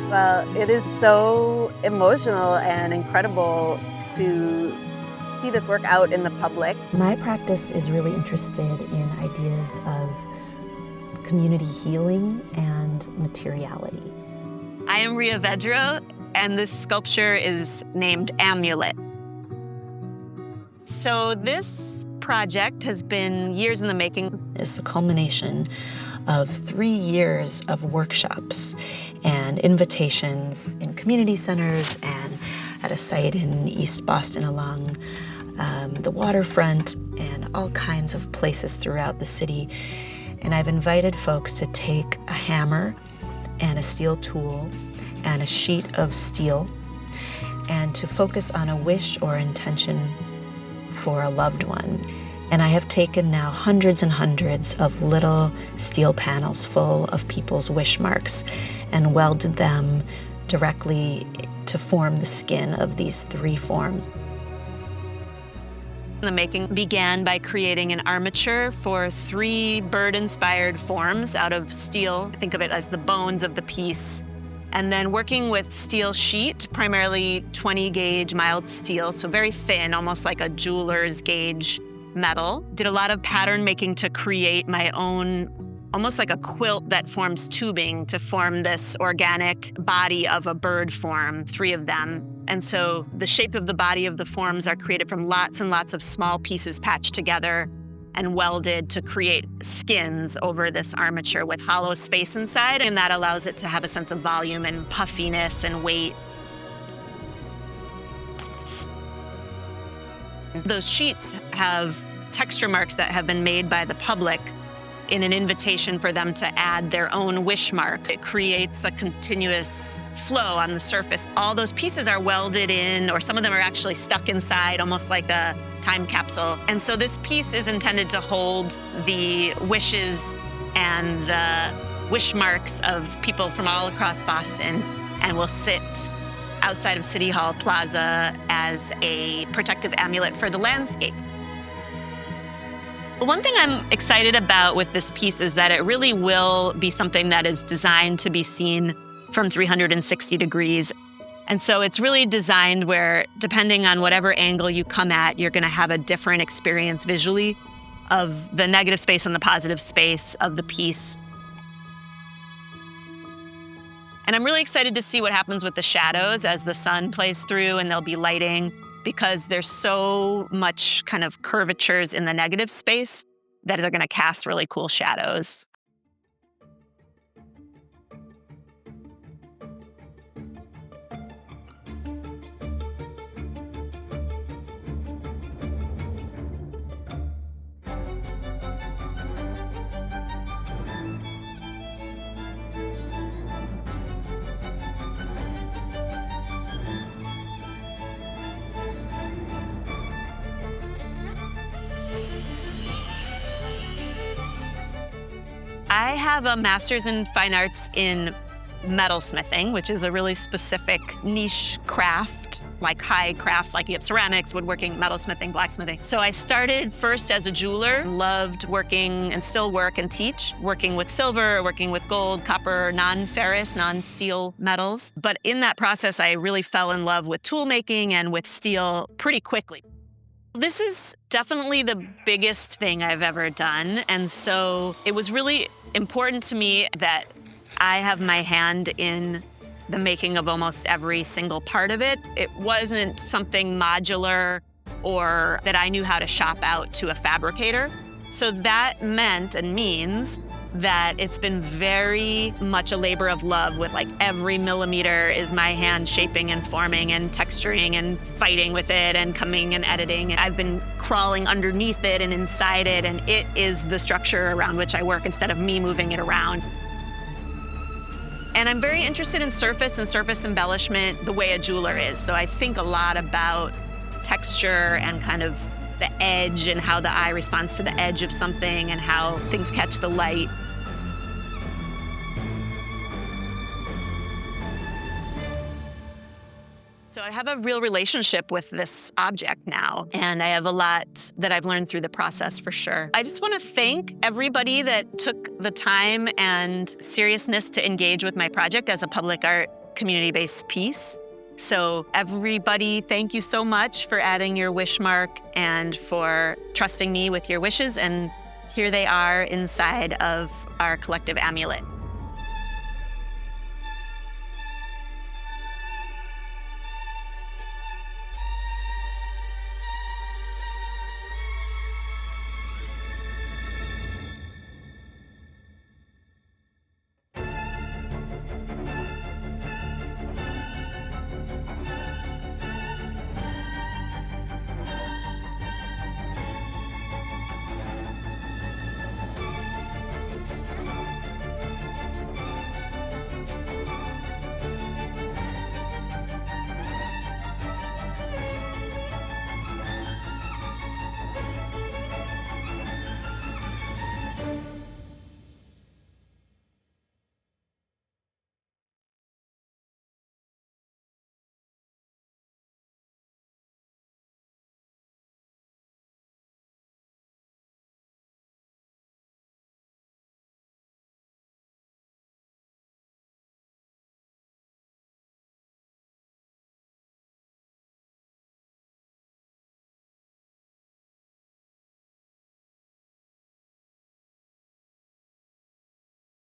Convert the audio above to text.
Well, it is so emotional and incredible to see this work out in the public. My practice is really interested in ideas of community healing and materiality. I am Rhea Vedro, and this sculpture is named Amulet. So this project has been years in the making. It's the culmination of 3 years of workshops and invitations in community centers and at a site in East Boston along the waterfront and all kinds of places throughout the city. And I've invited folks to take a hammer and a steel tool and a sheet of steel and to focus on a wish or intention for a loved one. And I have taken now hundreds and hundreds of little steel panels full of people's wish marks and welded them directly to form the skin of these 3 forms. The making began by creating an armature for 3 bird-inspired forms out of steel. Think of it as the bones of the piece. And then working with steel sheet, primarily 20-gauge mild steel, so very thin, almost like a jeweler's gauge metal. Did a lot of pattern making to create my own, almost like a quilt that forms tubing to form this organic body of a bird form, 3 of them. And so the shape of the body of the forms are created from lots and lots of small pieces patched together and welded to create skins over this armature with hollow space inside, and that allows it to have a sense of volume and puffiness and weight. Those sheets have texture marks that have been made by the public in an invitation for them to add their own wish mark. It creates a continuous flow on the surface. All those pieces are welded in, or some of them are actually stuck inside, almost like a time capsule. And so this piece is intended to hold the wishes and the wish marks of people from all across Boston, and will sit outside of City Hall Plaza as a protective amulet for the landscape. One thing I'm excited about with this piece is that it really will be something that is designed to be seen from 360 degrees. And so it's really designed where, depending on whatever angle you come at, you're going to have a different experience visually of the negative space and the positive space of the piece. And I'm really excited to see what happens with the shadows as the sun plays through and there'll be lighting, because there's so much kind of curvatures in the negative space that they're going to cast really cool shadows. I have a master's in fine arts in metalsmithing, which is a really specific niche craft, like high craft, like you have ceramics, woodworking, metalsmithing, blacksmithing. So I started first as a jeweler, loved working and still work and teach, working with silver, working with gold, copper, non-ferrous, non-steel metals. But in that process, I really fell in love with tool making and with steel pretty quickly. This is definitely the biggest thing I've ever done. And so it was really important to me that I have my hand in the making of almost every single part of it. It wasn't something modular or that I knew how to shop out to a fabricator. So that meant and means that it's been very much a labor of love, with like every millimeter is my hand shaping and forming and texturing and fighting with it and coming and editing. I've been crawling underneath it and inside it, and it is the structure around which I work instead of me moving it around. And I'm very interested in surface and surface embellishment the way a jeweler is. So I think a lot about texture and kind of the edge and how the eye responds to the edge of something and how things catch the light. So I have a real relationship with this object now, and I have a lot that I've learned through the process for sure. I just want to thank everybody that took the time and seriousness to engage with my project as a public art community-based piece. So everybody, thank you so much for adding your wish mark and for trusting me with your wishes. And here they are inside of our collective amulet.